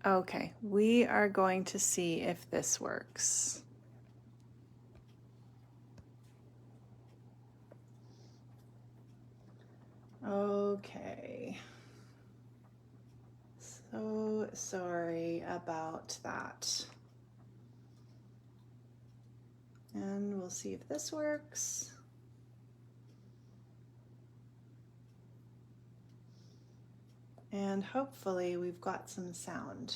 Okay, we are going to see if this works. Okay. So sorry about that. And we'll see if this works. And hopefully we've got some sound.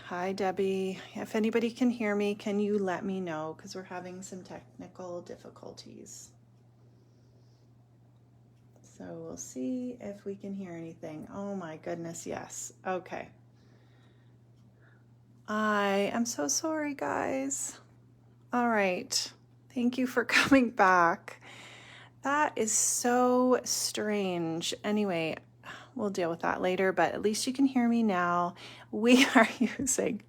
Hi, Debbie. If anybody can hear me, can you let me know? Because we're having some technical difficulties. So we'll see if we can hear anything. Oh my goodness, yes. Okay. I am so sorry, guys. All right. Thank you for coming back. That is so strange. Anyway, we'll deal with that later, but at least you can hear me now. We are using,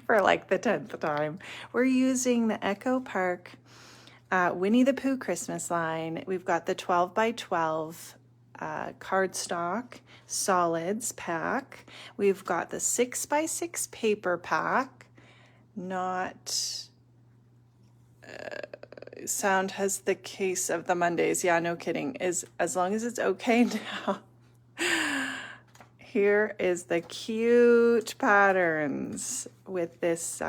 for like the 10th time, we're using the Echo Park Winnie the Pooh Christmas line. We've got the 12 by 12 cardstock solids pack. We've got the 6 by 6 paper pack. Not sound has the case of the Mondays. Yeah, no kidding. Is as long as it's okay now. Here is the cute patterns with this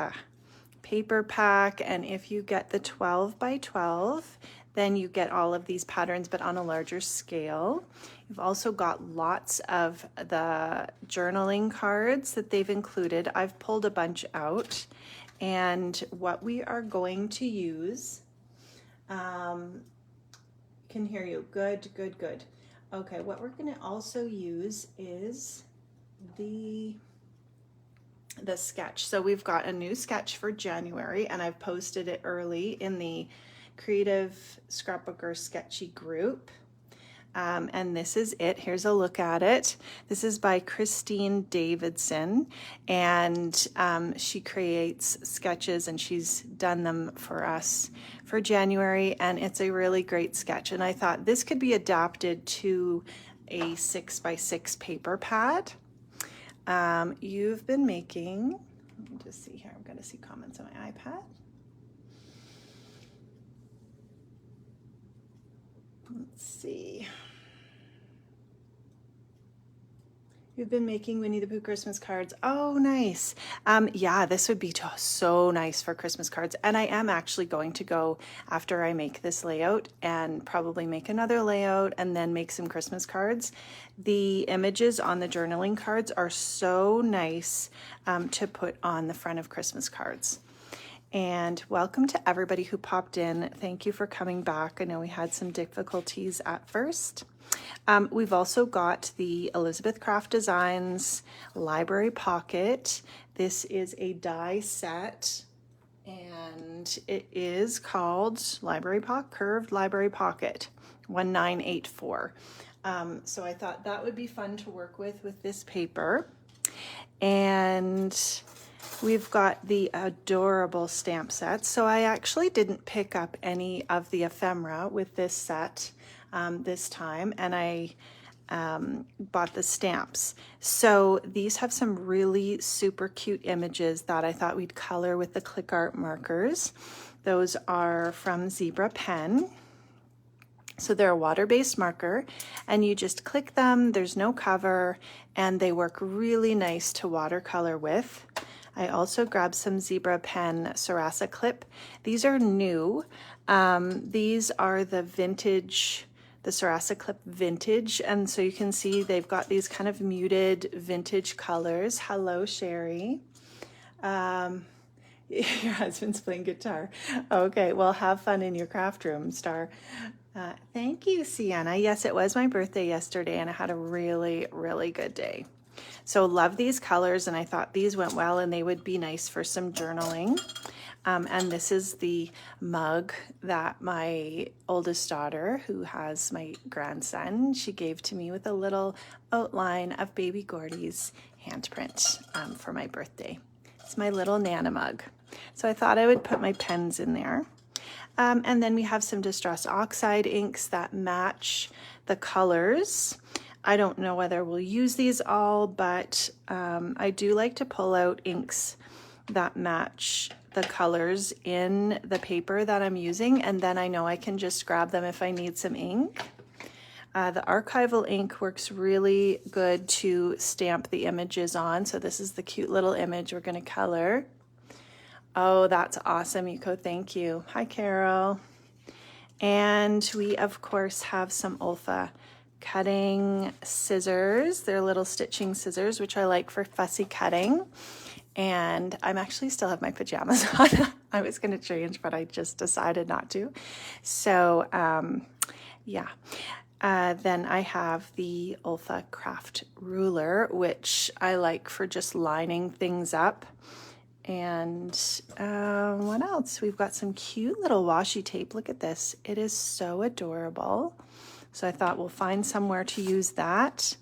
paper pack, and if you get the 12 by 12, then you get all of these patterns, but on a larger scale. You've also got lots of the journaling cards that they've included. I've pulled a bunch out, and what we are going to use, can hear you, good. Okay, what we're going to also use is the sketch. So we've got a new sketch for January, and I've posted it early in the Creative Scrapbooker Sketchy Group. And this is it. Here's a look at it. This is by Christine Davidson, and she creates sketches, and she's done them for us for January, and it's a really great sketch. And I thought this could be adapted to a 6 by 6 paper pad. You've been making, let me just see here, I'm going to see comments on my iPad. Let's see. You've been making Winnie the Pooh Christmas cards. Oh, nice. Yeah, this would be so nice for Christmas cards. And I am actually going to go after I make this layout and probably make another layout and then make some Christmas cards. The images on the journaling cards are so nice to put on the front of Christmas cards. And welcome to everybody who popped in. Thank you for coming back. I know we had some difficulties at first. We've also got the Elizabeth Craft Designs Library Pocket. This is a die set, and it is called Curved Library Pocket 1984. So I thought that would be fun to work with this paper. And we've got the adorable stamp sets. So I actually didn't pick up any of the ephemera with this set this time, and I bought the stamps. So these have some really super cute images that I thought we'd color with the ClickArt markers. Those are from Zebra Pen. So they're a water-based marker, and you just click them, there's no cover, and they work really nice to watercolor with. I also grabbed some Zebra Pen Sarasa Clip. These are new. These are the vintage, the Sarasa Clip Vintage, and so you can see they've got these kind of muted vintage colors. Hello, Sherry. Your husband's playing guitar. Okay, well, have fun in your craft room, Star. Thank you, Sienna. Yes, it was my birthday yesterday, and I had a really, really good day. So love these colors, and I thought these went well, and they would be nice for some journaling. And this is the mug that my oldest daughter, who has my grandson, she gave to me with a little outline of baby Gordy's handprint for my birthday. It's my little Nana mug. So I thought I would put my pens in there. And then we have some Distress Oxide inks that match the colors. I don't know whether we'll use these all, but I do like to pull out inks that match the colors in the paper that I'm using, and then I know I can just grab them if I need some ink. The archival ink works really good to stamp the images on. So this is the cute little image we're going to color. Oh, that's awesome, Yuko. Thank you. Hi, Carol. And we, of course, have some OLFA cutting scissors. They're little stitching scissors, which I like for fussy cutting. And I'm actually still have my pajamas on. I was going to change, but I just decided not to. So, yeah. Then I have the OLFA craft ruler, which I like for just lining things up. And what else? We've got some cute little washi tape. Look at this. It is so adorable. So I thought we'll find somewhere to use that.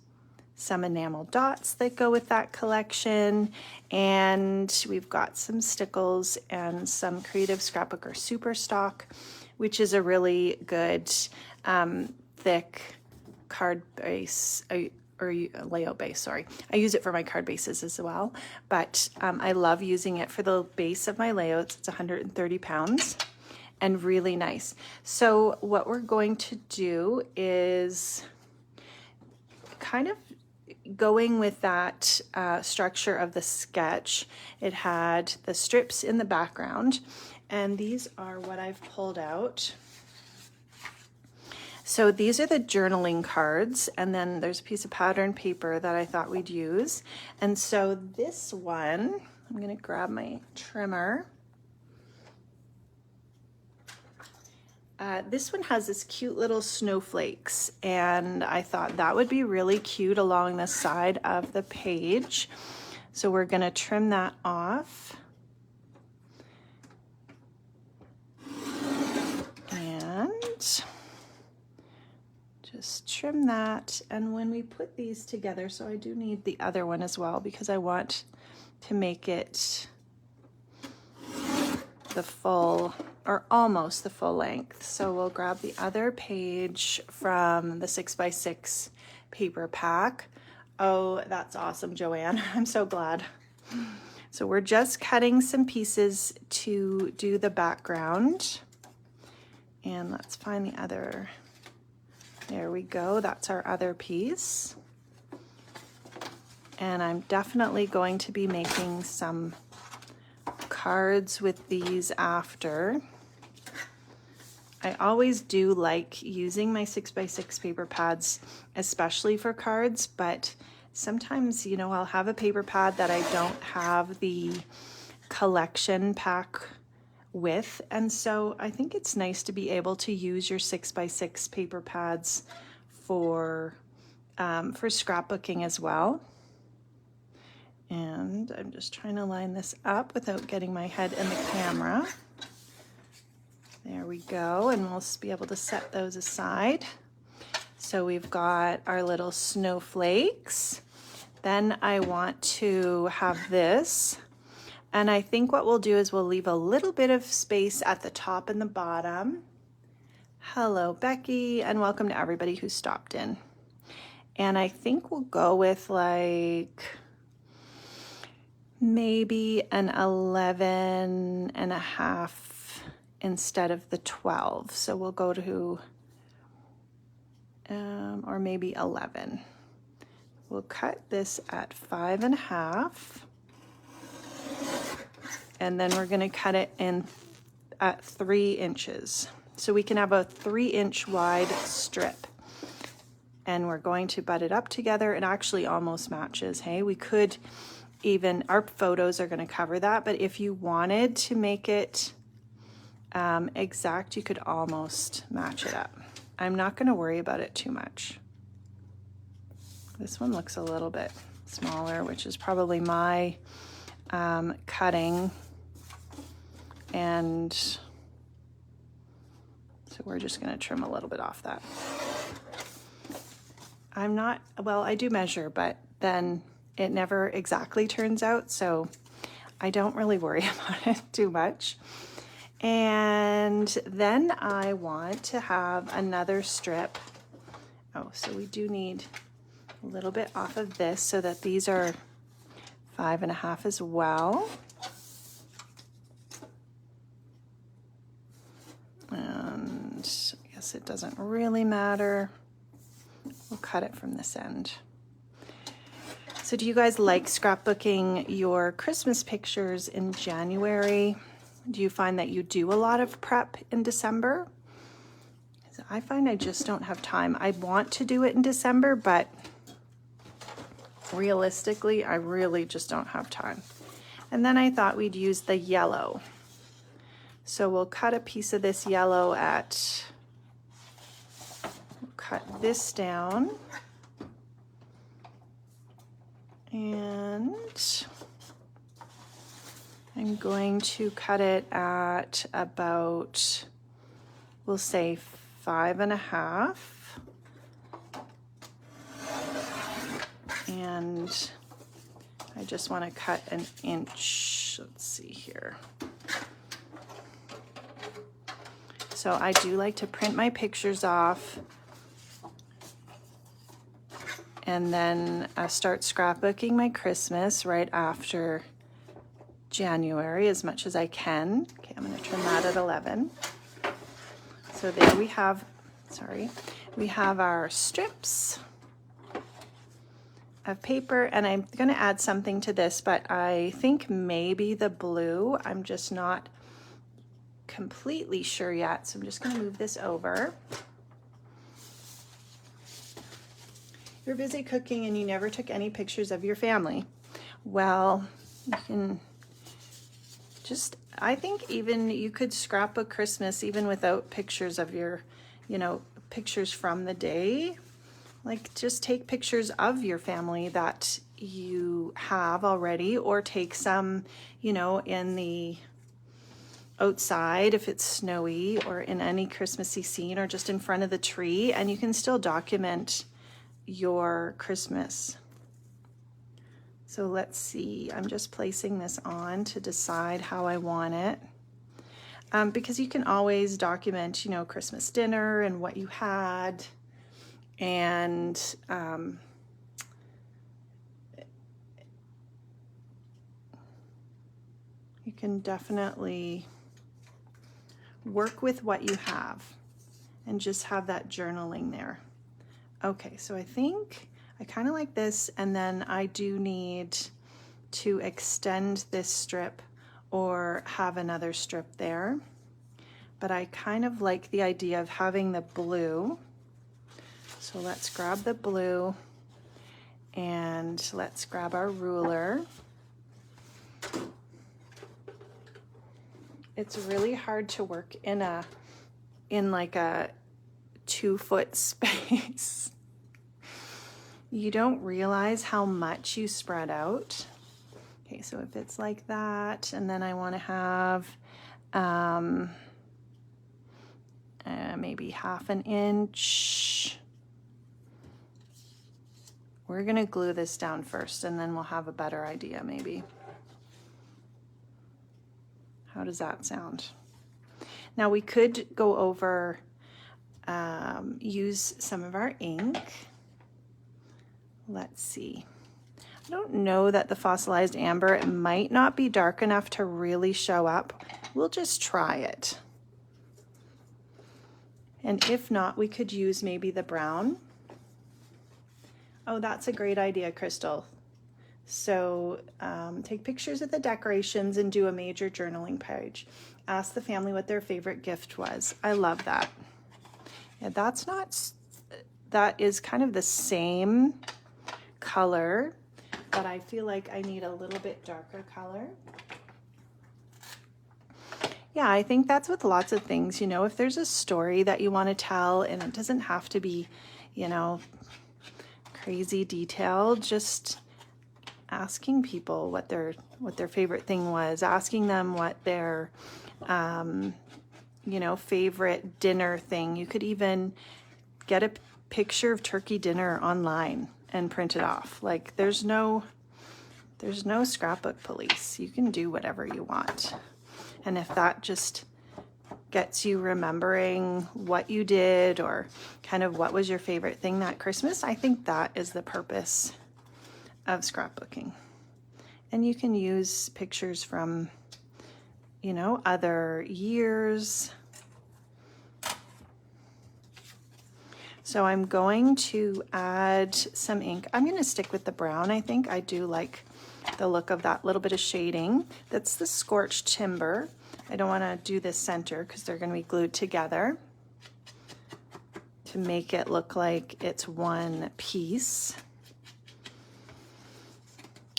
Some enamel dots that go with that collection. And we've got some stickles and some Creative Scrapbooker Super Stock, which is a really good thick card base, or layout base, sorry. I use it for my card bases as well, but I love using it for the base of my layouts. It's 130 pounds and really nice. So what we're going to do is kind of going with that structure of the sketch. It had the strips in the background, and these are what I've pulled out. So these are the journaling cards, and then there's a piece of pattern paper that I thought we'd use. And so this one, I'm going to grab my trimmer. This one has this cute little snowflakes, and I thought that would be really cute along the side of the page. So we're going to trim that off. And just trim that. And when we put these together, so I do need the other one as well because I want to make it the full, or almost the full length. So we'll grab the other page from the 6x6 paper pack. Oh, that's awesome, Joanne. I'm so glad. So we're just cutting some pieces to do the background. And let's find the other. There we go. That's our other piece. And I'm definitely going to be making some cards with these after. I always do like using my 6x6 paper pads, especially for cards, but sometimes, you know, I'll have a paper pad that I don't have the collection pack with, and so I think it's nice to be able to use your 6x6 paper pads for scrapbooking as well. And I'm just trying to line this up without getting my head in the camera. There we go, and we'll be able to set those aside. So we've got our little snowflakes. Then I want to have this, and I think what we'll do is we'll leave a little bit of space at the top and the bottom. Hello, Becky, and welcome to everybody who stopped in. And I think we'll go with like maybe an 11.5 instead of the 12. So we'll go to, or maybe 11. We'll cut this at 5.5. And then we're gonna cut it in at 3 inches. So we can have a 3-inch wide strip. And we're going to butt it up together. It actually almost matches, hey? We could even, our photos are gonna cover that, but if you wanted to make it exact, you could almost match it up. I'm not gonna worry about it too much. This one looks a little bit smaller, which is probably my cutting, and so we're just gonna trim a little bit off that. I'm not, well, I do measure, but then it never exactly turns out, so I don't really worry about it too much. And then I want to have another strip. Oh, so we do need a little bit off of this so that these are 5.5 as well. And I guess it doesn't really matter. We'll cut it from this end. So do you guys like scrapbooking your Christmas pictures in January? Do you find that you do a lot of prep in December? I find I just don't have time. I want to do it in December, but realistically, I really just don't have time. And then I thought we'd use the yellow. So we'll cut a piece of this yellow at, we'll cut this down. And I'm going to cut it at about, we'll say 5.5. And I just want to cut an inch. Let's see here. So I do like to print my pictures off and then start scrapbooking my Christmas right after January as much as I can. Okay, I'm going to turn that at 11. So there we have, we have our strips of paper, and I'm going to add something to this, but I think maybe the blue, I'm just not completely sure yet, so I'm just going to move this over. You're busy cooking and you never took any pictures of your family. Well, you can just, I think even you could scrapbook Christmas even without pictures of your, you know, pictures from the day. Like just take pictures of your family that you have already, or take some, you know, in the outside if it's snowy, or in any Christmassy scene, or just in front of the tree, and you can still document your Christmas. So let's see, I'm just placing this on to decide how I want it. Because you can always document, you know, Christmas dinner and what you had, and you can definitely work with what you have and just have that journaling there. Okay, so I think I kind of like this, and then I do need to extend this strip or have another strip there. But I kind of like the idea of having the blue. So let's grab the blue and let's grab our ruler. It's really hard to work in like a 2-foot space. You don't realize how much you spread out. Okay, so if it's like that, and then I want to have maybe 1/2 inch. We're gonna glue this down first, and then we'll have a better idea maybe. How does that sound? Now we could go over, use some of our ink. Let's see. I don't know that the fossilized amber, it might not be dark enough to really show up. We'll just try it. And if not, we could use maybe the brown. Oh, that's a great idea, Crystal. So take pictures of the decorations and do a major journaling page. Ask the family what their favorite gift was. I love that. Yeah, that is kind of the same color, but I feel like I need a little bit darker color. Yeah, I think that's with lots of things, you know, if there's a story that you want to tell, and it doesn't have to be, you know, crazy detailed, just asking people what their favorite thing was, asking them what their you know, favorite dinner thing. You could even get a picture of turkey dinner online and print it off. Like there's no scrapbook police. You can do whatever you want. And if that just gets you remembering what you did or kind of what was your favorite thing that Christmas, I think that is the purpose of scrapbooking. And you can use pictures from, you know, other years. So I'm going to add some ink. I'm going to stick with the brown, I think. I do like the look of that little bit of shading. That's the scorched timber. I don't want to do this center because they're going to be glued together to make it look like it's one piece.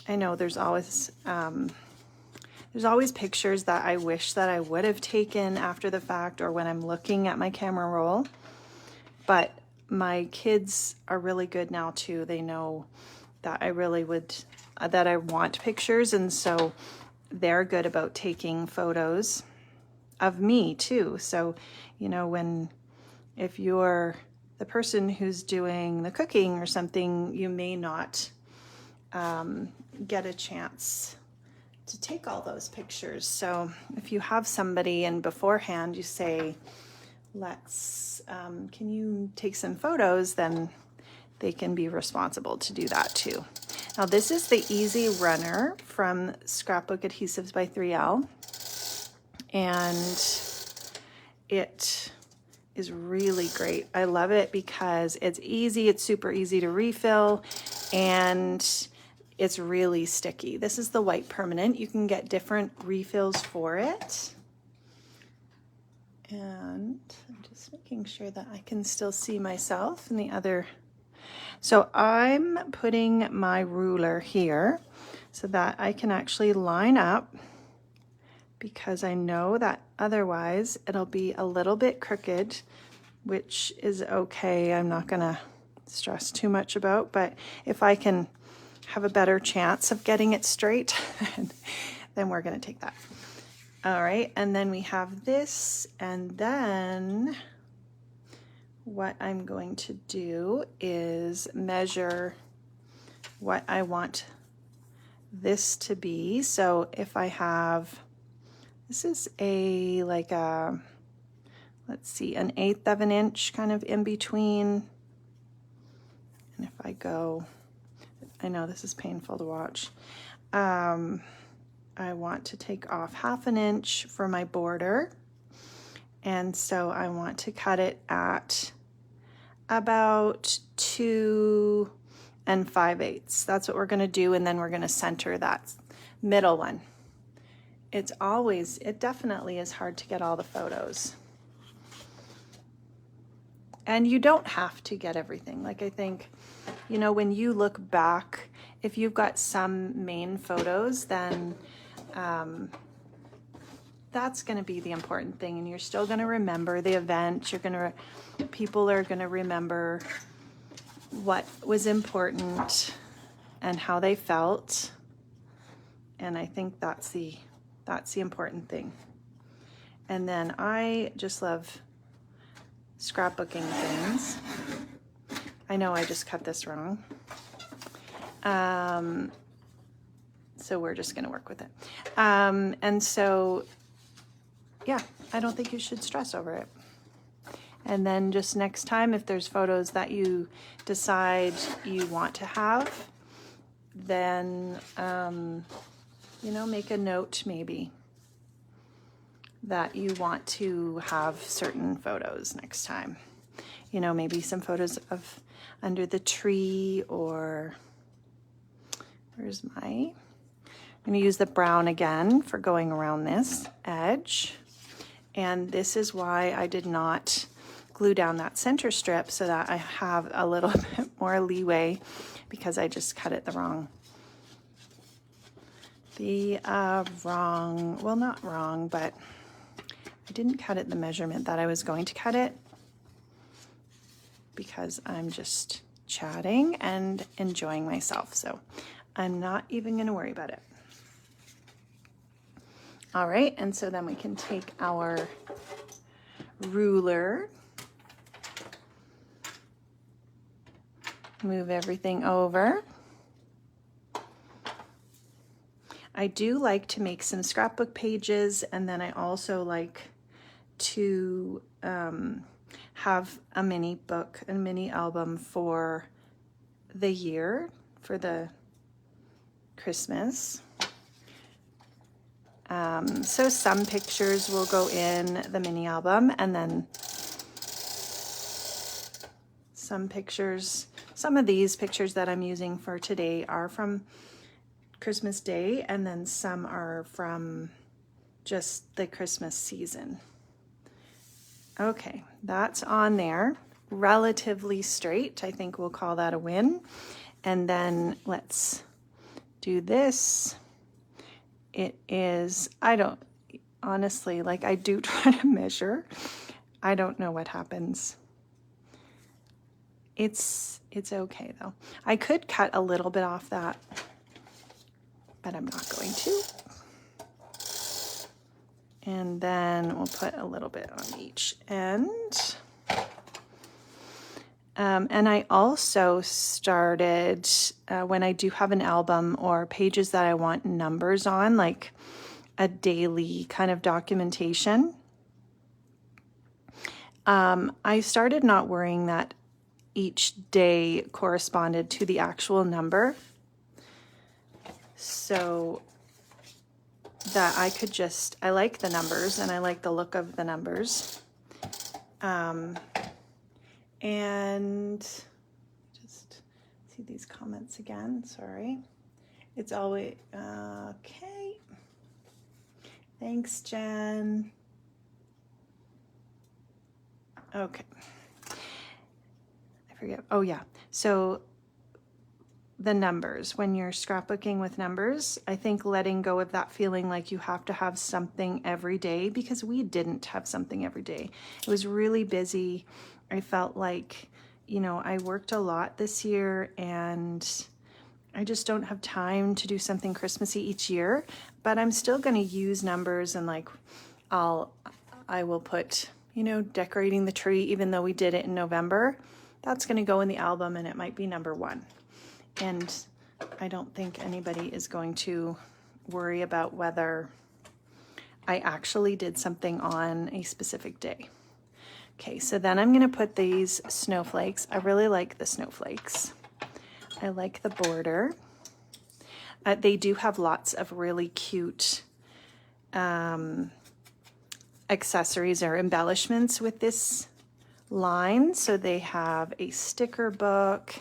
I know there's always pictures that I wish that I would have taken after the fact or when I'm looking at my camera roll, but my kids are really good now too. They know that I really would, that I want pictures, and so they're good about taking photos of me too. So, you know, if you're the person who's doing the cooking or something, you may not get a chance to take all those pictures. So if you have somebody and beforehand you say, can you take some photos, then they can be responsible to do that too. Now this is the Easy Runner from Scrapbook Adhesives by 3L, and it is really great. I love it because it's easy, it's super easy to refill, and it's really sticky. This is the white permanent. You can get different refills for it. And I'm just making sure that I can still see myself in the other. So I'm putting my ruler here so that I can actually line up, because I know that otherwise it'll be a little bit crooked, which is okay. I'm not gonna stress too much about, but if I can have a better chance of getting it straight, then we're gonna take that. All right, and then we have this, and then what I'm going to do is measure what I want this to be. So if I have, this is like a, let's see, an 1/8 of an inch kind of in between. And if I go, I know this is painful to watch. I want to take off 1/2 inch for my border. And so I want to cut it at about 2 5/8. That's what we're going to do. And then we're going to center that middle one. It definitely is hard to get all the photos. And you don't have to get everything. Like, I think, you know, when you look back, if you've got some main photos, then that's going to be the important thing, and you're still going to remember the event. People are going to remember what was important and how they felt, and I think that's the important thing. And then I just love scrapbooking things. I know I just cut this wrong. So we're just going to work with it. And so, yeah, I don't think you should stress over it. And then just next time, if there's photos that you decide you want to have, then, you know, make a note maybe that you want to have certain photos next time. You know, maybe some photos of under the tree, or I'm going to use the brown again for going around this edge. And this is why I did not glue down that center strip, so that I have a little bit more leeway, because I just cut it well, not wrong, but I didn't cut it the measurement that I was going to cut it, because I'm just chatting and enjoying myself. So I'm not even going to worry about it. All right, and so then we can take our ruler, move everything over. I do like to make some scrapbook pages, and then I also like to have a mini book, a mini album for the year, for the Christmas. So some pictures will go in the mini album, and then some pictures, some of these pictures that I'm using for today are from Christmas Day, and then some are from just the Christmas season. Okay, that's on there. Relatively straight. I think we'll call that a win. And then let's do this. It is, I don't, honestly, like I do try to measure. I don't know what happens. It's okay though. I could cut a little bit off that, but I'm not going to. And then we'll put a little bit on each end. And I also started, when I do have an album or pages that I want numbers on, like a daily kind of documentation, I started not worrying that each day corresponded to the actual number, so that I could just, I like the numbers and I like the look of the numbers. And just see these comments again, sorry. It's always, okay. Thanks, Jen. Okay. I forget, oh yeah. So the numbers, when you're scrapbooking with numbers, I think letting go of that feeling like you have to have something every day, because we didn't have something every day. It was really busy. I felt like, you know, I worked a lot this year and I just don't have time to do something Christmassy each year, but I'm still going to use numbers, and like I will put, you know, decorating the tree, even though we did it in November, that's going to go in the album and it might be number 1. And I don't think anybody is going to worry about whether I actually did something on a specific day. Okay, so then I'm going to put these snowflakes. I really like the snowflakes. I like the border. They do have lots of really cute accessories or embellishments with this line. So they have a sticker book,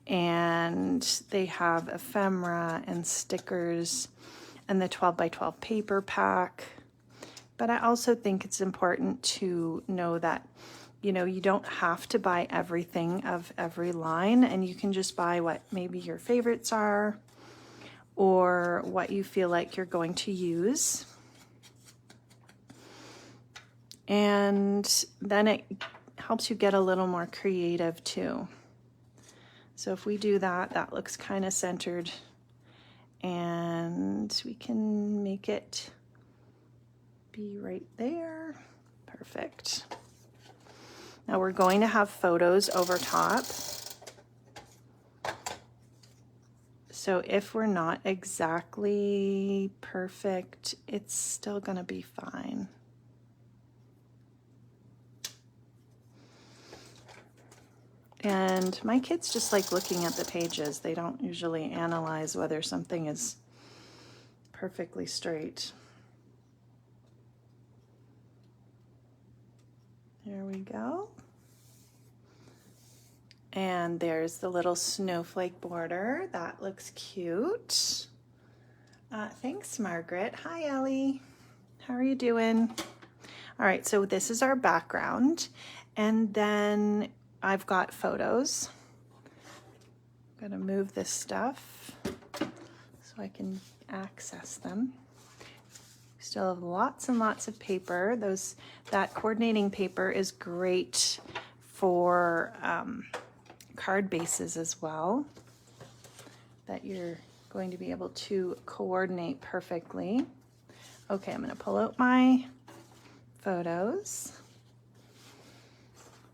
and they have ephemera and stickers and the 12 by 12 paper pack. But I also think it's important to know that, you know, you don't have to buy everything of every line, and you can just buy what maybe your favorites are or what you feel like you're going to use. And then it helps you get a little more creative too. So if we do that, that looks kind of centered, and we can make it be right there. Perfect. Now we're going to have photos over top. So if we're not exactly perfect, it's still going to be fine. And my kids just like looking at the pages. They don't usually analyze whether something is perfectly straight. There we go. And there's the little snowflake border. That looks cute. Thanks, Margaret. Hi, Ellie. How are you doing? All right, so this is our background. And then I've got photos. I'm gonna move this stuff so I can access them. We still have lots and lots of paper. That coordinating paper is great for card bases as well, that you're going to be able to coordinate perfectly. Okay, I'm gonna pull out my photos.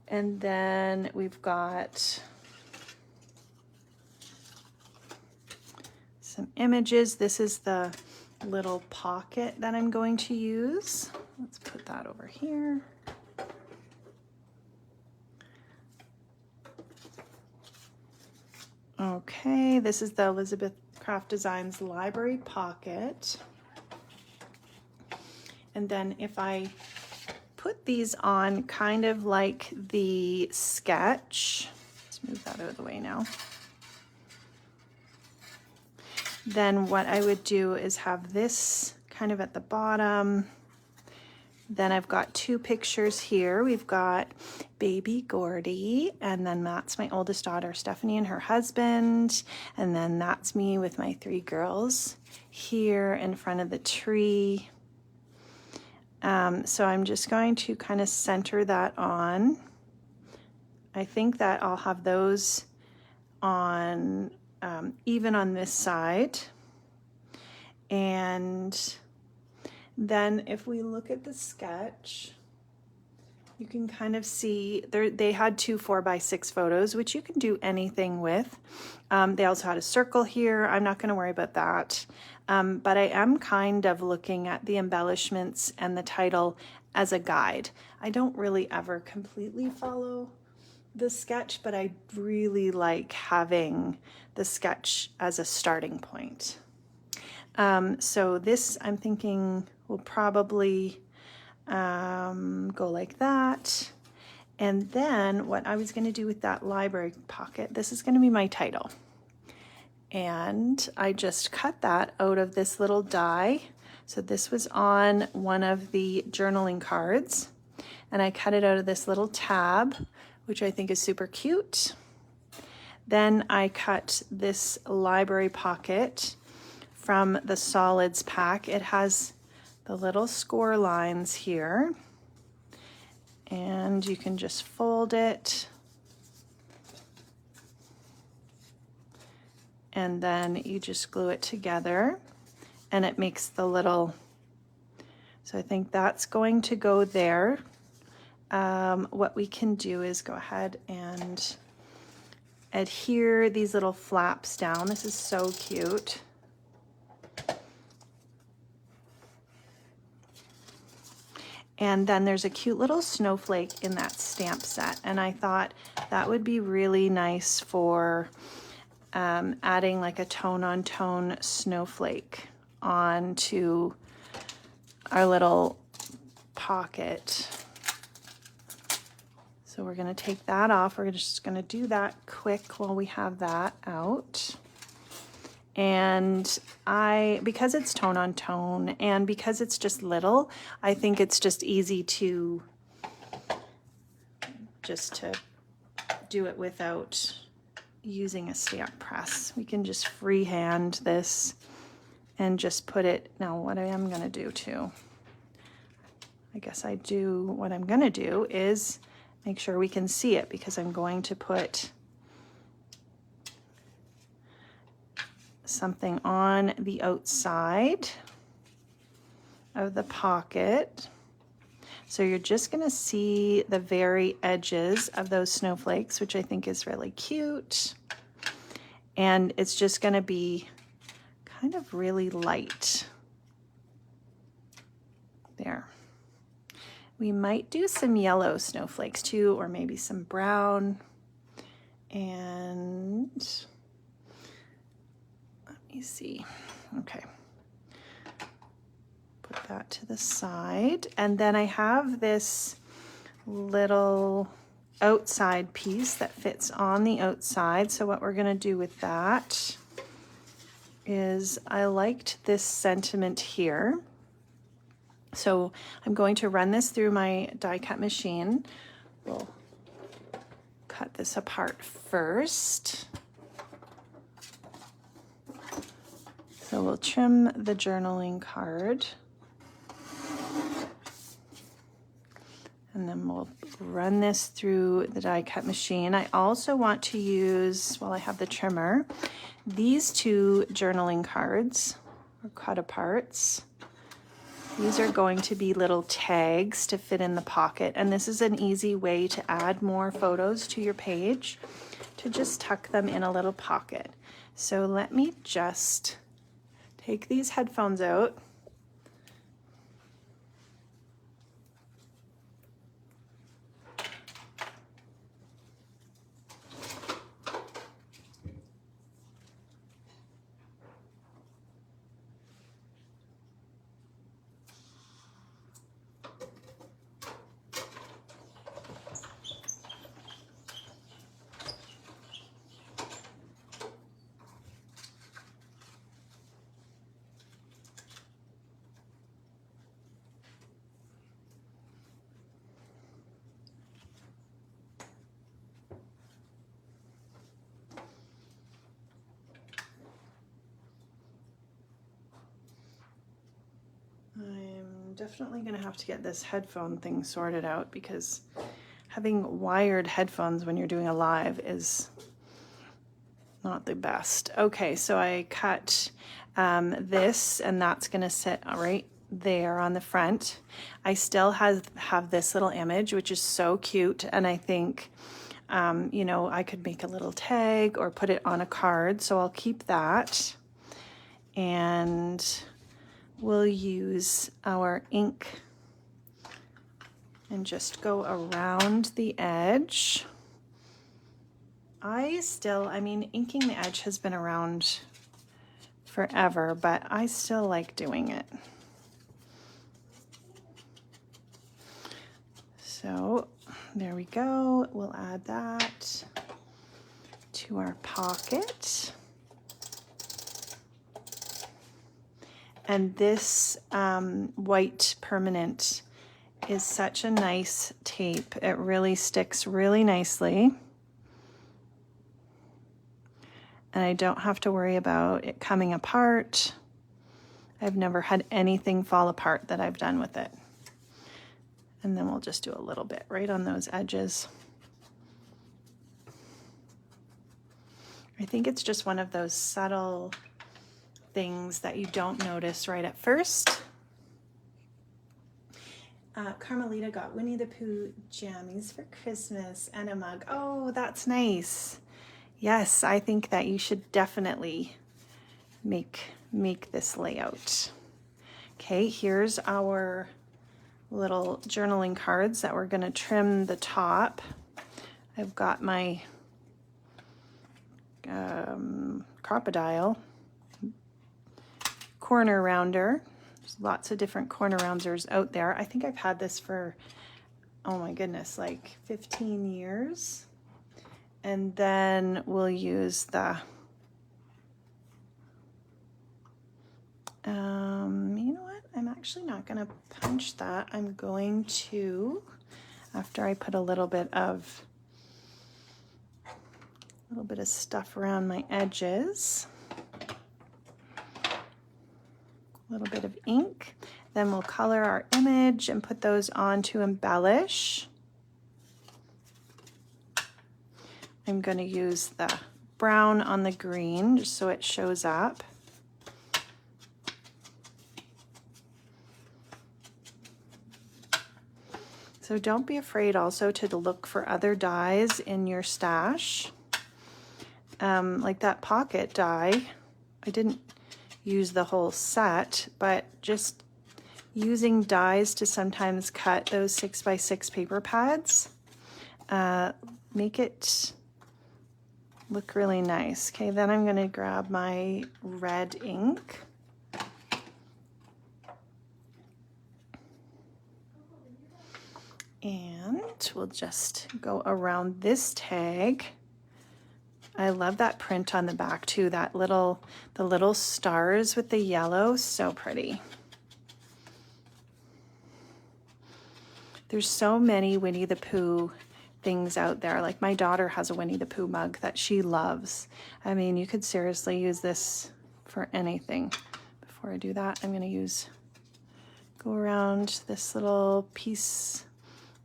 And then we've got some images. This is the little pocket that I'm going to use. Let's put that over here. Okay, this is the Elizabeth Craft Designs Library Pocket. And then if I put these on kind of like the sketch, let's move that out of the way now. Then what I would do is have this kind of at the bottom. Then I've got two pictures here. We've got baby Gordy, and then that's my oldest daughter, Stephanie, and her husband. And then that's me with my three girls here in front of the tree. So I'm just going to kind of center that on. I think that I'll have those on even on this side. And then if we look at the sketch, you can kind of see they had two 4x6 photos, which you can do anything with. They also had a circle here. I'm not going to worry about that. But I am kind of looking at the embellishments and the title as a guide. I don't really ever completely follow the sketch, but I really like having the sketch as a starting point. So this, I'm thinking, will probably go like that. And then what I was going to do with that library pocket, this is going to be my title. And I just cut that out of this little die. So this was on one of the journaling cards. And I cut it out of this little tab, which I think is super cute. Then I cut this library pocket from the solids pack. It has the little score lines here. And you can just fold it. And then you just glue it together and it makes the little, so I think that's going to go there. What we can do is go ahead and adhere these little flaps down. This is so cute. And then there's a cute little snowflake in that stamp set. And I thought that would be really nice for adding like a tone-on-tone snowflake onto our little pocket. So we're going to take that off. We're just going to do that quick while we have that out. And because it's tone-on-tone and because it's just little, I think it's just easy to do it without using a stamp press. We can just freehand this and just put it. Now what I am going to do too, what I'm going to do is make sure we can see it, because I'm going to put something on the outside of the pocket. So you're just going to see the very edges of those snowflakes, which I think is really cute. And it's just going to be kind of really light. There. We might do some yellow snowflakes too, or maybe some brown. And let me see. Okay. Put that to the side. And then I have this little outside piece that fits on the outside. So what we're going to do with that is I liked this sentiment here. So I'm going to run this through my die cut machine. We'll cut this apart first. So we'll trim the journaling card. And then we'll run this through the die cut machine. I also want to use, while I have the trimmer, these two journaling cards, or cut aparts. These are going to be little tags to fit in the pocket, and this is an easy way to add more photos to your page, to just tuck them in a little pocket. So let me just take these headphones out. definitely gonna have to get this headphone thing sorted out, because having wired headphones when you're doing a live is not the best. Okay, so I cut this, and that's gonna sit right there on the front. I still have this little image, which is so cute, and I think you know, I could make a little tag or put it on a card, so I'll keep that. And we'll use our ink and just go around the edge. I mean, inking the edge has been around forever, but I still like doing it. So there we go. We'll add that to our pocket. And this white permanent is such a nice tape. It really sticks really nicely. And I don't have to worry about it coming apart. I've never had anything fall apart that I've done with it. And then we'll just do a little bit right on those edges. I think it's just one of those subtle things that you don't notice right at first. Carmelita got Winnie the Pooh jammies for Christmas and a mug. Oh, that's nice. Yes, I think that you should definitely make this layout. Okay, here's our little journaling cards that we're going to trim the top. I've got my crocodile corner rounder. There's lots of different corner rounders out there. I think I've had this for, oh my goodness, like 15 years. And then we'll use the, you know what? I'm actually not going to punch that. I'm going to, after I put a little bit of stuff around my edges, a little bit of ink, then we'll color our image and put those on to embellish. I'm going to use the brown on the green just so it shows up. So don't be afraid also to look for other dies in your stash. Like that pocket die, I didn't use the whole set, but just using dies to sometimes cut those 6x6 paper pads, make it look really nice. Okay, then I'm going to grab my red ink. And we'll just go around this tag. I love that print on the back too, the little stars with the yellow, so pretty. There's so many Winnie the Pooh things out there. Like my daughter has a Winnie the Pooh mug that she loves. I mean, you could seriously use this for anything. Before I do that, I'm gonna go around this little piece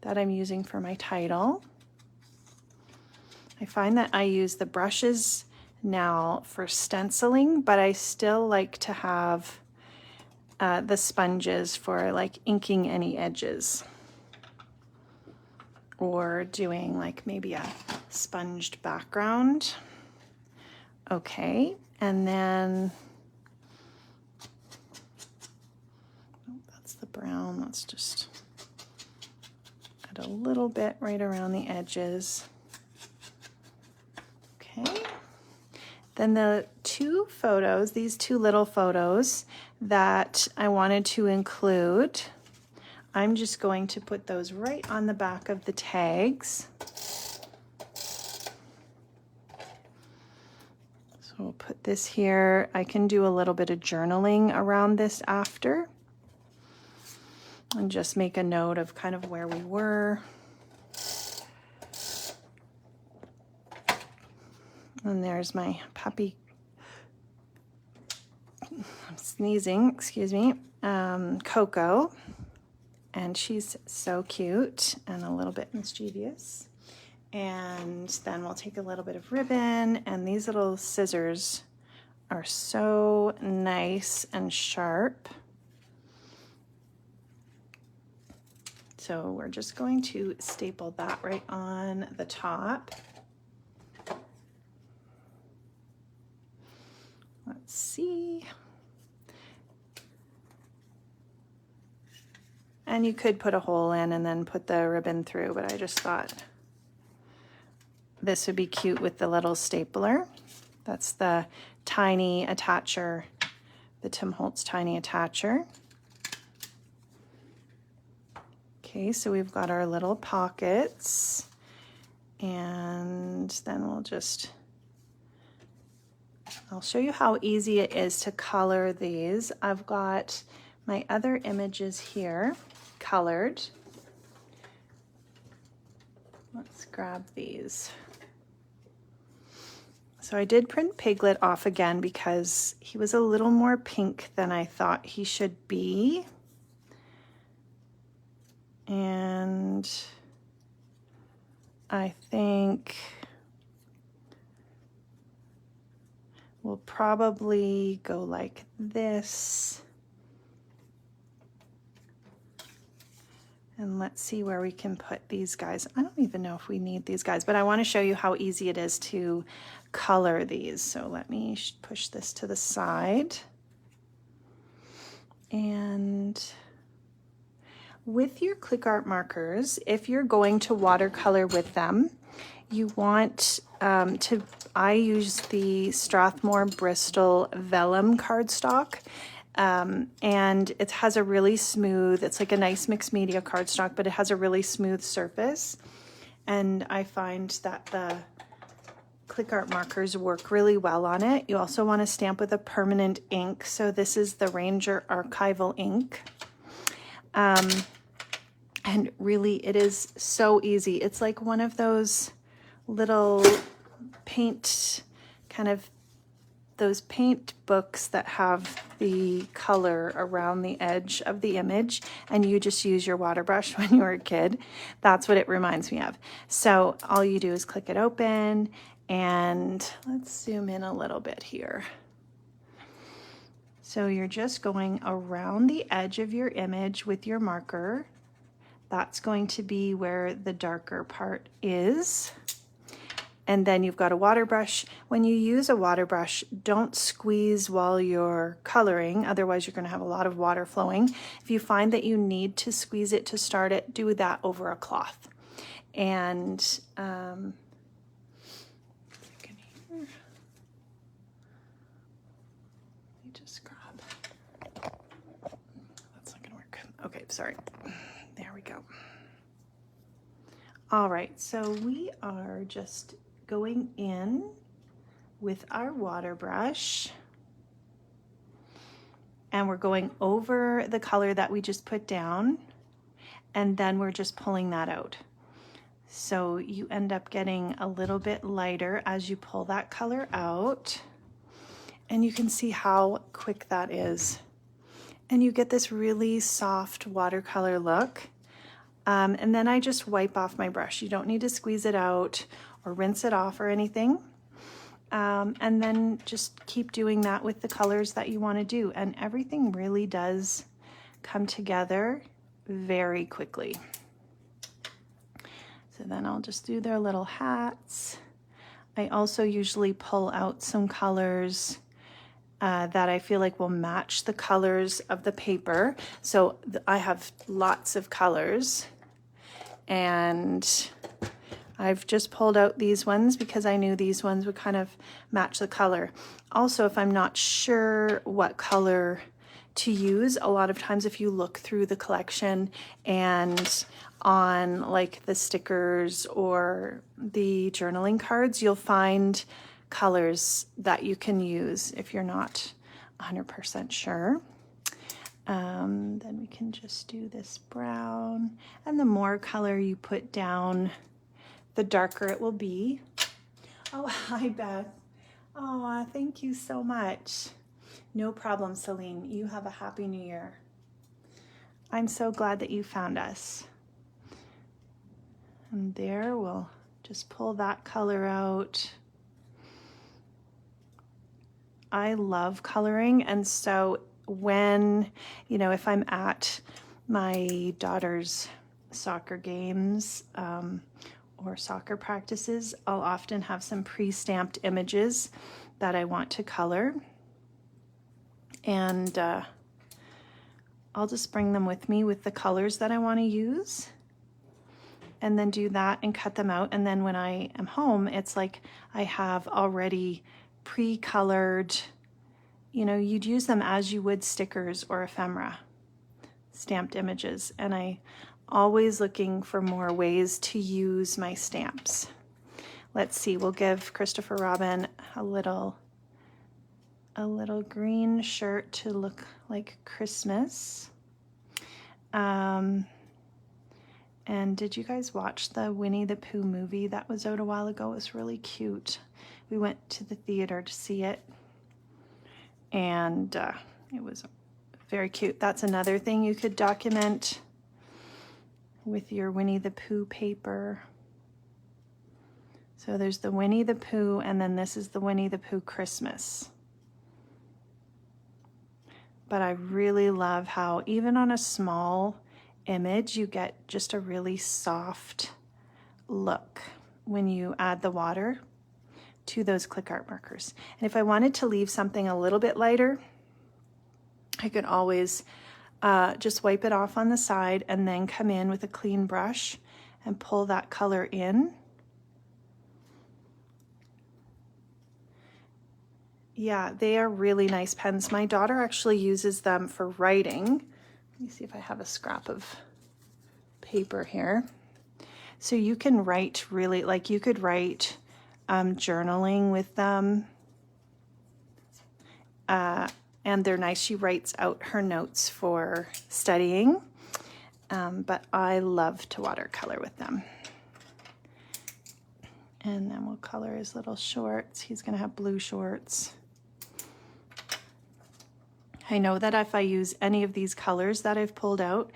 that I'm using for my title. I find that I use the brushes now for stenciling, but I still like to have the sponges for like inking any edges or doing like maybe a sponged background. Okay, and then that's the brown. Let's just add a little bit right around the edges. Okay, then the two photos, these two little photos that I wanted to include, I'm just going to put those right on the back of the tags. So we'll put this here. I can do a little bit of journaling around this after and just make a note of kind of where we were. And there's my puppy, I'm sneezing, excuse me, Coco. and she's so cute and a little bit mischievous. And then we'll take a little bit of ribbon, and these little scissors are so nice and sharp. So we're just going to staple that right on the top. Let's see. And you could put a hole in and then put the ribbon through, but I just thought this would be cute with the little stapler. That's the tiny attacher, the Tim Holtz tiny attacher. Okay, so we've got our little pockets, and then I'll show you how easy it is to color these. I've got my other images here colored. Let's grab these. So I did print Piglet off again because he was a little more pink than I thought he should be. And I think we'll probably go like this. And let's see where we can put these guys. I don't even know if we need these guys, but I want to show you how easy it is to color these. So let me push this to the side. And with your ClickArt markers, if you're going to watercolor with them, you want I use the Strathmore Bristol Vellum cardstock, and it has a really smooth, it's like a nice mixed media cardstock, but it has a really smooth surface. And I find that the ClickArt markers work really well on it. You also want to stamp with a permanent ink. So this is the Ranger Archival ink. And really, it is so easy. It's like one of those little paint, those paint books that have the color around the edge of the image, and you just use your water brush when you were a kid. That's what it reminds me of. So all you do is click it open, and let's zoom in a little bit here. So you're just going around the edge of your image with your marker. That's going to be where the darker part is. And then you've got a water brush. When you use a water brush, don't squeeze while you're coloring, otherwise you're going to have a lot of water flowing. If you find that you need to squeeze it to start it, do that over a cloth. And that's not going to work. Okay, sorry. There we go. All right, so we are just going in with our water brush, and we're going over the color that we just put down, and then we're just pulling that out. So you end up getting a little bit lighter as you pull that color out, and you can see how quick that is. And you get this really soft watercolor look. And then I just wipe off my brush. You don't need to squeeze it out or rinse it off or anything. And then just keep doing that with the colors that you want to do. And everything really does come together very quickly. So then I'll just do their little hats. I also usually pull out some colors that I feel like will match the colors of the paper. So I have lots of colors, and I've just pulled out these ones because I knew these ones would kind of match the color. Also, if I'm not sure what color to use, a lot of times if you look through the collection and on like the stickers or the journaling cards, you'll find colors that you can use if you're not 100% sure. Then we can just do this brown, and the more color you put down, the darker it will be. Oh, hi Beth. Oh, thank you so much. No problem, Celine. You have a happy new year. I'm so glad that you found us. And there, we'll just pull that color out. I love coloring, and so when, if I'm at my daughter's soccer games or soccer practices, I'll often have some pre-stamped images that I want to color, and I'll just bring them with me with the colors that I want to use, and then do that and cut them out. And then when I am home, it's like I have already pre-colored, you'd use them as you would stickers or ephemera, stamped images. And I always looking for more ways to use my stamps. Let's see, we'll give Christopher Robin a little green shirt to look like Christmas. And did you guys watch the Winnie the Pooh movie that was out a while ago? It was really cute. We went to the theater to see it, and it was very cute. That's another thing you could document with your Winnie the Pooh paper. So there's the Winnie the Pooh, and then this is the Winnie the Pooh Christmas. But I really love how even on a small image, you get just a really soft look when you add the water to those ClickArt markers. And if I wanted to leave something a little bit lighter, I could always just wipe it off on the side and then come in with a clean brush and pull that color in. Yeah, they are really nice pens. My daughter actually uses them for writing. Let me see if I have a scrap of paper here. So you can write really, like you could write journaling with them. And they're nice. She writes out her notes for studying. But I love to watercolor with them. And then we'll color his little shorts. He's going to have blue shorts. I know that if I use any of these colors that I've pulled out,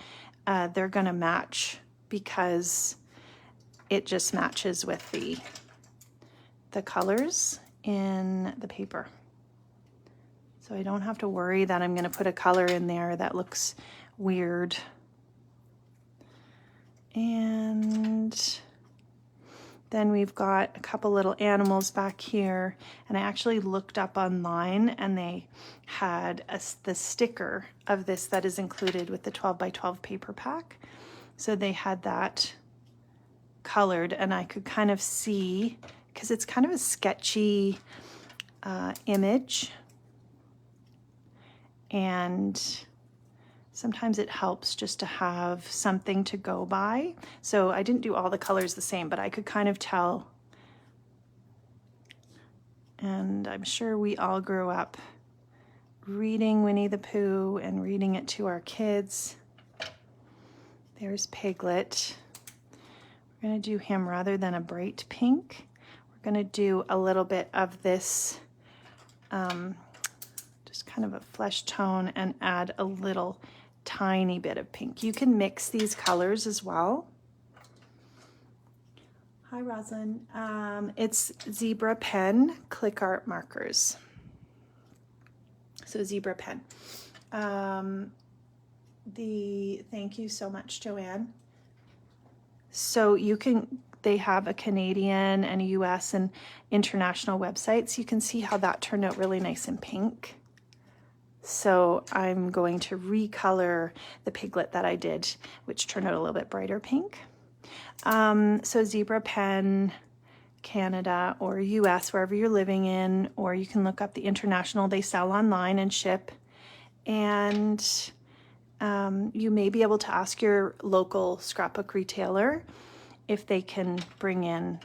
they're going to match because it just matches with the colors in the paper. So I don't have to worry that I'm going to put a color in there that looks weird. And then we've got a couple little animals back here, and I actually looked up online and they had the sticker of this that is included with the 12 by 12 paper pack. So they had that colored, and I could kind of see, because it's kind of a sketchy image, and sometimes it helps just to have something to go by. So I didn't do all the colors the same, but I could kind of tell. And I'm sure we all grew up reading Winnie the Pooh and reading it to our kids. There's Piglet. We're going to do him rather than a bright pink. We're going to do a little bit of this, just kind of a flesh tone, and add a little tiny bit of pink. You can mix these colors as well. Hi, Rosalind. It's Zebra Pen ClickArt markers. So Zebra Pen. Thank you so much, Joanne. So they have a Canadian and a US and international websites. You can see how that turned out really nice and pink. So I'm going to recolor the Piglet that I did, which turned out a little bit brighter pink. So Zebra Pen, Canada or US, wherever you're living in, or you can look up the international. They sell online and ship. And you may be able to ask your local scrapbook retailer if they can bring in,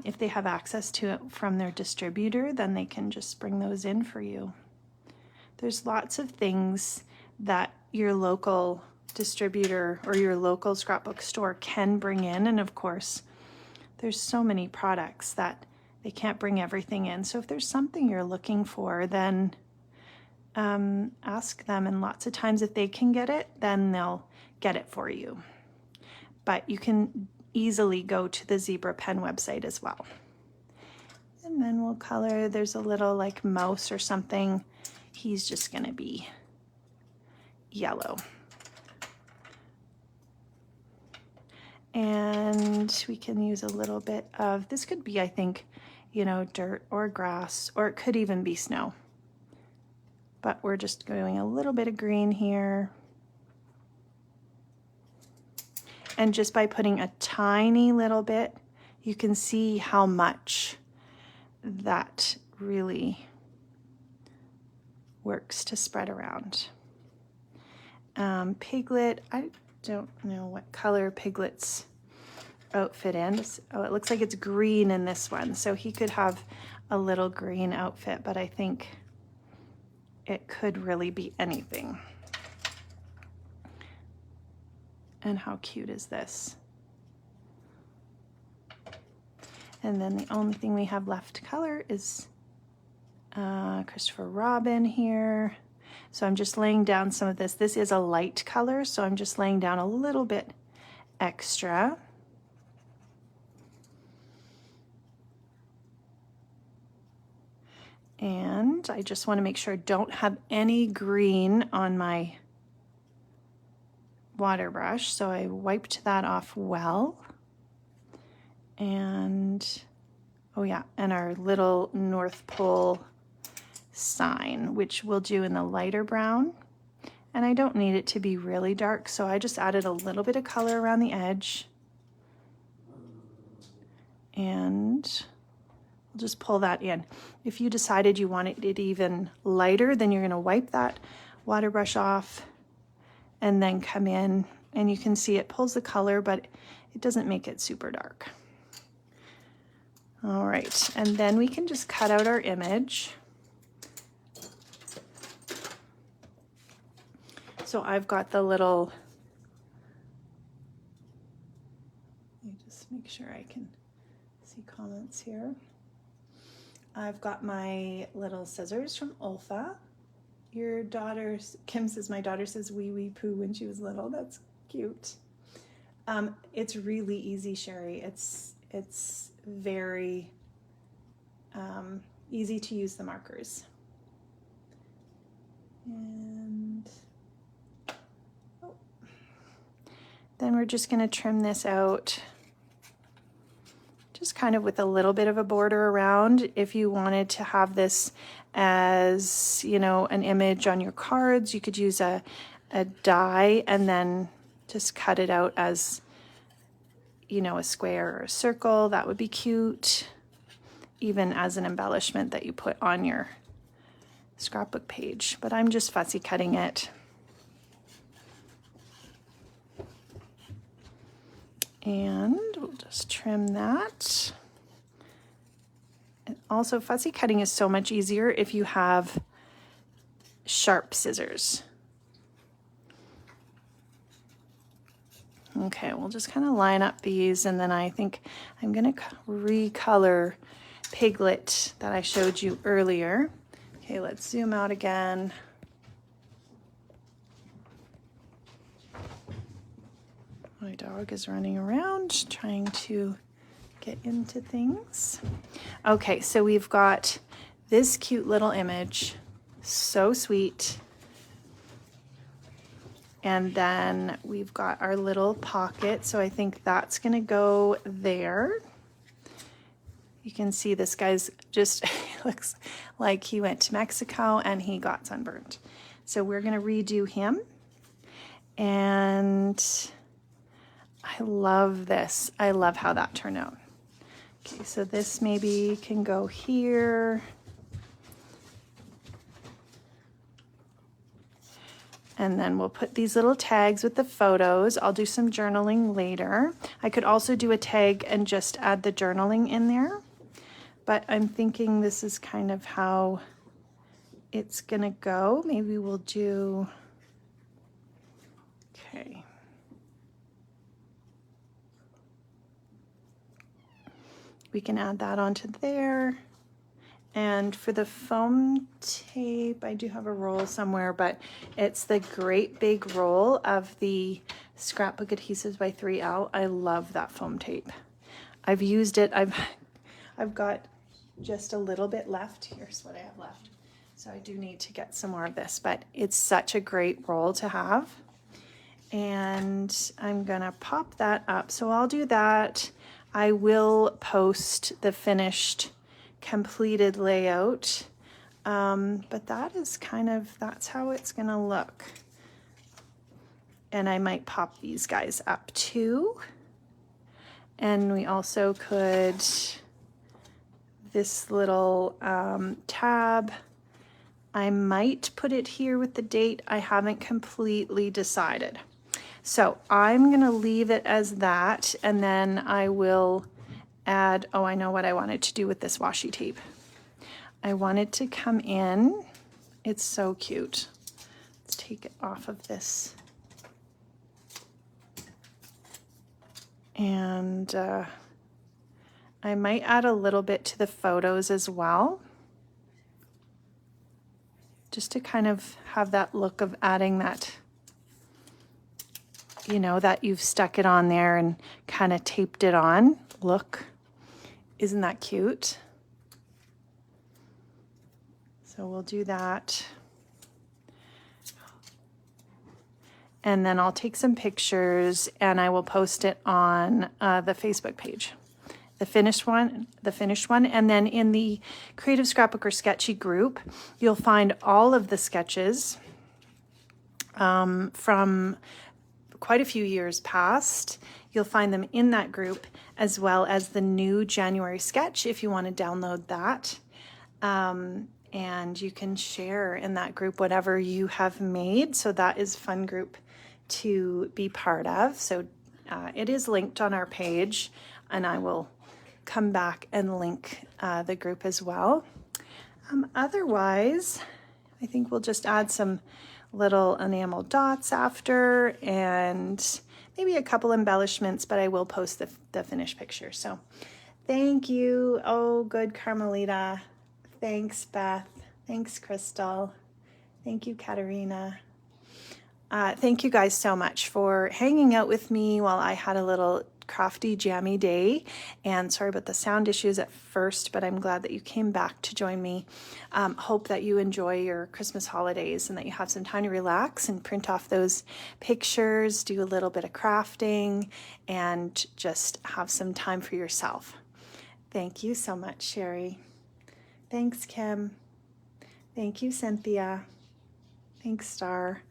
if they have access to it from their distributor, then they can just bring those in for you. There's lots of things that your local distributor or your local scrapbook store can bring in, and of course there's so many products that they can't bring everything in. So if there's something you're looking for, then ask them, and lots of times if they can get it, then they'll get it for you. But you can easily go to the Zebra Pen website as well. And then we'll color, there's a little like mouse or something. He's just gonna be yellow. And we can use a little bit of, this could be, I think, you know, dirt or grass, or it could even be snow. But we're just going a little bit of green here. And just by putting a tiny little bit, you can see how much that really works to spread around. Piglet, I don't know what color Piglet's outfit in. Oh, it looks like it's green in this one, so he could have a little green outfit, but I think it could really be anything. And how cute is this? And then the only thing we have left to color is Christopher Robin here. So I'm just laying down some of this. This is a light color, so I'm just laying down a little bit extra. And I just want to make sure I don't have any green on my water brush, so I wiped that off well. And oh yeah, and our little North Pole sign, which we'll do in the lighter brown. And I don't need it to be really dark, so I just added a little bit of color around the edge. And we'll just pull that in. If you decided you wanted it even lighter, then you're going to wipe that water brush off and then come in, and you can see it pulls the color, but it doesn't make it super dark. All right, and then we can just cut out our image. So I've got the little, let me just make sure I can see comments here. I've got my little scissors from OLFA. Your daughter's, Kim says, my daughter says wee poo when she was little. That's cute. It's really easy, Sherry. It's very easy to use the markers. And then we're just going to trim this out, just kind of with a little bit of a border around. If you wanted to have this as, you know, an image on your cards, you could use a die and then just cut it out as, you know, a square or a circle. That would be cute, even as an embellishment that you put on your scrapbook page. But I'm just fussy cutting it. And we'll just trim that. And also, fussy cutting is so much easier if you have sharp scissors. Okay, we'll just kind of line up these, and then I think I'm going to recolor Piglet that I showed you earlier. Okay, let's zoom out again. My dog is running around trying to get into things. Okay, so we've got this cute little image, so sweet. And then we've got our little pocket, so I think that's gonna go there. You can see this guy's just, looks like he went to Mexico and he got sunburned. So we're gonna redo him. And I love this. I love how that turned out. Okay, so this maybe can go here. And then we'll put these little tags with the photos. I'll do some journaling later. I could also do a tag and just add the journaling in there. But I'm thinking this is kind of how it's gonna go. Maybe we'll do, okay. We can add that onto there. And for the foam tape, I do have a roll somewhere, but it's the great big roll of the Scrapbook Adhesives by 3L. I love that foam tape. I've used it. I've got just a little bit left. Here's what I have left. So I do need to get some more of this, but it's such a great roll to have. And I'm gonna pop that up. So I'll do that. I will post the finished completed layout, but that is that's how it's gonna look. And I might pop these guys up too. And we also could, this little tab, I might put it here with the date. I haven't completely decided. So I'm gonna leave it as that, and then I will add, oh, I know what I wanted to do with this washi tape. I want it to come in. It's so cute. Let's take it off of this. And I might add a little bit to the photos as well, just to kind of have that look of adding that, you know, that you've stuck it on there and kind of taped it on. Look. Isn't that cute? So we'll do that. And then I'll take some pictures and I will post it on the Facebook page. The finished one, and then in the Creative Scrapbooker Sketchy group, you'll find all of the sketches from quite a few years past. You'll find them in that group, as well as the new January sketch if you want to download that. And you can share in that group whatever you have made. So that is a fun group to be part of. So it is linked on our page, and I will come back and link the group as well. Otherwise, I think we'll just add some little enamel dots after and maybe a couple embellishments, but I will post the finished picture. So thank you. Oh, good, Carmelita. Thanks, Beth. Thanks, Crystal. Thank you, Katerina. Thank you guys so much for hanging out with me while I had a little crafty, jammy day. And sorry about the sound issues at first, but I'm glad that you came back to join me. Hope that you enjoy your Christmas holidays and that you have some time to relax and print off those pictures, do a little bit of crafting, and just have some time for yourself. Thank you so much, Sherry. Thanks, Kim. Thank you, Cynthia. Thanks, Star.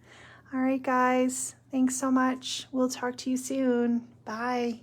All right, guys. Thanks so much. We'll talk to you soon. Bye.